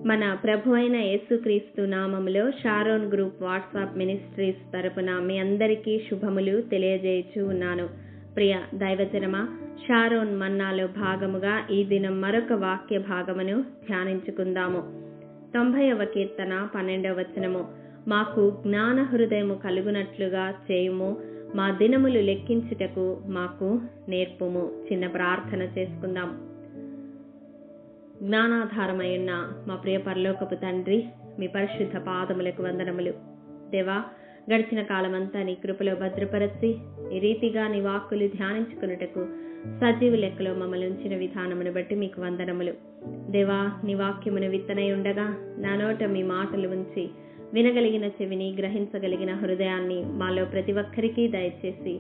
మన ప్రభు అయిన యేసుక్రీస్తు నామములో షారోన్ గ్రూప్ వాట్సాప్ మినిస్ట్రీస్ తరపున మీ అందరికీ శుభములు తెలియజేయచ్చు ఉన్నాను. ప్రియ దైవజనమా, షారోన్ మన్నాలో భాగముగా ఈ దినం మరొక వాక్య భాగమును ధ్యానించుకుందాము. 90వ కీర్తన 12వ వచనము. మాకు జ్ఞాన హృదయము కలుగునట్లుగా చేయుము, మా దినములు లెక్కించుటకు మాకు నేర్పుము. చిన్న ప్రార్థన చేసుకుందాం. జ్ఞానాధారమైన మా ప్రియ పరలోకపు తండ్రి, మీ పరిశుద్ధ పాదములకు వందనములు. దేవా, గడిచిన కాలమంతా నీ కృపలో భద్రపరచి ఈ రీతిగా నీ వాక్కులు ధ్యానించుకున్నటకు సజీవ లెక్కలో మమ్మల్ని ఉంచిన విధానమును బట్టి మీకు వందనములు. దేవా, నీ వాక్యమును విత్తనై ఉండగా నా నోట మీ మాటలు ఉంచి వినగలిగిన చెవిని, గ్రహించగలిగిన హృదయాన్ని మాలో ప్రతి ఒక్కరికి దయచేసి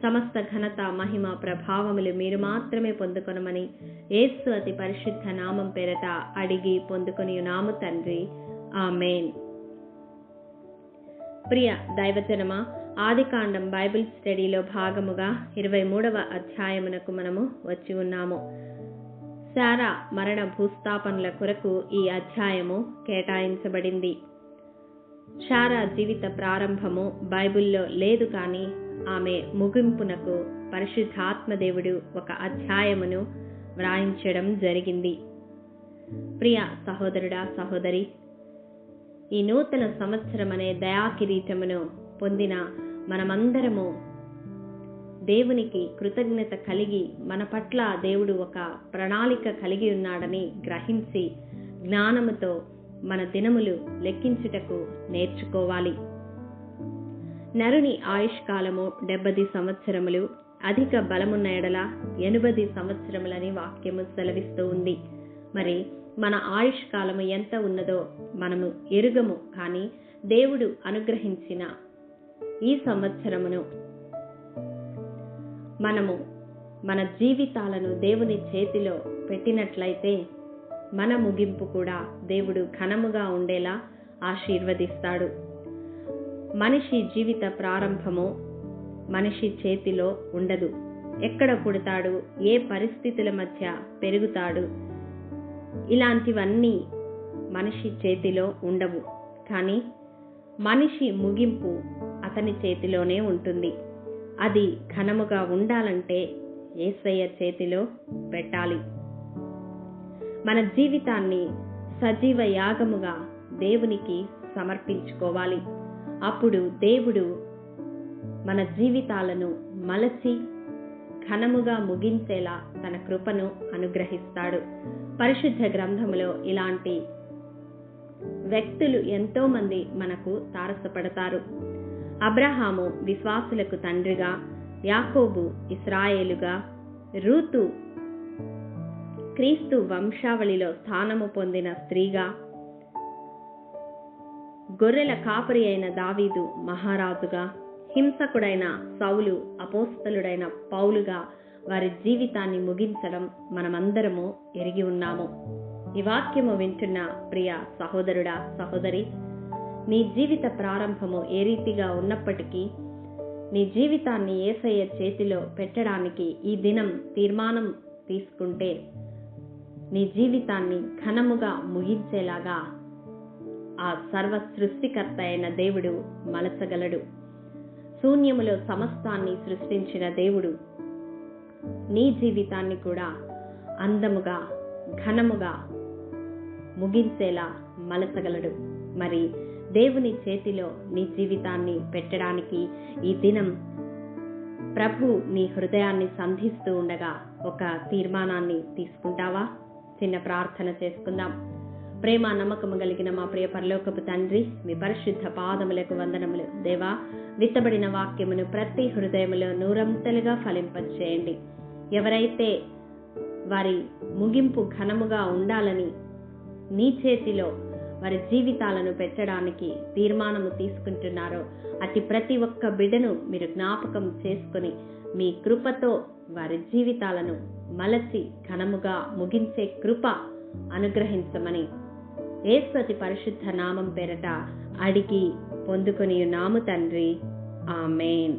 సమస్త ఘనత, మహిమ, ప్రభావములు మీరు మాత్రమే పొందుకొనమని యేసు అతి పరిశుద్ధ నామం పేరట అడిగి పొందుకొని నాము తండ్రి, ఆమేన్. ప్రియ దైవజనమా, ఆదికాండం బైబిల్ స్టడీలో భాగముగా 23వ అధ్యాయమునకు మనము వచ్చి ఉన్నాము. శారా మరణ భూస్థాపనల కొరకు ఈ అధ్యాయము కేటాయించబడింది. శారా జీవిత ప్రారంభము బైబిల్లో లేదు, కానీ ఆమె ముగింపునకు పరిశుద్ధాత్మదేవుడు ఒక అధ్యాయమును వ్రాయించడం జరిగింది. ప్రియ సహోదరుడా, సహోదరి, ఈ నూతన సంవత్సరం అనే దయాకిరీటమును పొందిన మనమందరము దేవునికి కృతజ్ఞత కలిగి మన పట్ల దేవుడు ఒక ప్రణాళిక కలిగి ఉన్నాడని గ్రహించి జ్ఞానముతో మన దినములు లెక్కించుటకు నేర్చుకోవాలి. నరుని ఆయుష్కాలము 70 సంవత్సరములు, అధిక బలమున్న ఎడల 80 సంవత్సరములని వాక్యము సెలవిస్తూ ఉంది. మరి మన ఆయుష్కాలము ఎంత ఉన్నదో మనము ఎరుగము, కానీ దేవుడు అనుగ్రహించిన ఈ సంవత్సరమును మనము మన జీవితాలను దేవుని చేతిలో పెట్టినట్లయితే మన ముగింపు కూడా దేవుడు ఘనముగా ఉండేలా ఆశీర్వదిస్తాడు. మనిషి జీవిత ప్రారంభము మనిషి చేతిలో ఉండదు. ఎక్కడ పుడతాడు, ఏ పరిస్థితుల మధ్య పెరుగుతాడు, ఇలాంటివన్నీ మనిషి చేతిలో ఉండవు. కానీ మనిషి ముగింపు అతని చేతిలోనే ఉంటుంది. అది ఘనముగా ఉండాలంటే యేసయ్య చేతిలో పెట్టాలి. మన జీవితాన్ని సజీవ యాగముగా దేవునికి సమర్పించుకోవాలి. అప్పుడు దేవుడు మన జీవితాలను మలచి ఘనముగా ముగించేలా తన కృపను అనుగ్రహిస్తాడు. పరిశుద్ధ గ్రంథములో ఇలాంటి వ్యక్తులు ఎంతో మంది మనకు తారసపడతారు. అబ్రహాము విశ్వాసులకు తండ్రిగా, యాకోబు ఇశ్రాయేలుగా, రూతు క్రీస్తు వంశావళిలో స్థానము పొందిన స్త్రీగా, గొర్రెల కాపరి అయిన దావీదు మహారాజుగా, హింసకుడైన సౌలు అపోస్తలుడైన పౌలుగా వారి జీవితాన్ని ముగించడం మనమందరము ఎరిగి ఉన్నాము. ఈ వాక్యము వింటున్న ప్రియ సహోదరుడా, సహోదరి, నీ జీవిత ప్రారంభము ఏ రీతిగా ఉన్నప్పటికీ నీ జీవితాన్ని యేసయ్య చేతిలో పెట్టడానికి ఈ దినం తీర్మానం తీసుకుంటే నీ జీవితాన్ని ఘనముగా ముగించేలాగా ఆ సర్వ సృష్టికర్త అయిన దేవుడు మలచగలడు. శూన్యములో సమస్తాన్ని సృష్టించిన దేవుడు నీ జీవితాన్ని కూడా అందముగా, ఘనముగా ముగించేలా మలచగలడు. మరి దేవుని చేతిలో నీ జీవితాన్ని పెట్టడానికి ఈ దినం ప్రభు నీ హృదయాన్ని సంధిస్తూ ఉండగా ఒక తీర్మానాన్ని తీసుకుంటావా? చిన్న ప్రార్థన చేసుకుందాం. ప్రేమ, నమ్మకము కలిగిన మా ప్రియ పరలోకపు తండ్రి, మీ పరిశుద్ధ పాదములకు వందనములు. దేవా, విత్తబడిన వాక్యమును ప్రతి హృదయములో నూరంతలుగా ఫలింపచేయండి. ఎవరైతే వారి ముగింపు ఘనముగా ఉండాలని నీ చేతిలో వారి జీవితాలను పెట్టడానికి తీర్మానము తీసుకుంటున్నారో అతి ప్రతి ఒక్క బిడ్డను మీరు జ్ఞాపకం చేసుకుని మీ కృపతో వారి జీవితాలను మలచి ఘనముగా ముగించే కృప అనుగ్రహించమని యేసు అతి పరిశుద్ధ నామం పేరట అడిగి పొందుకొని నాము తండ్రి, ఆమేన్.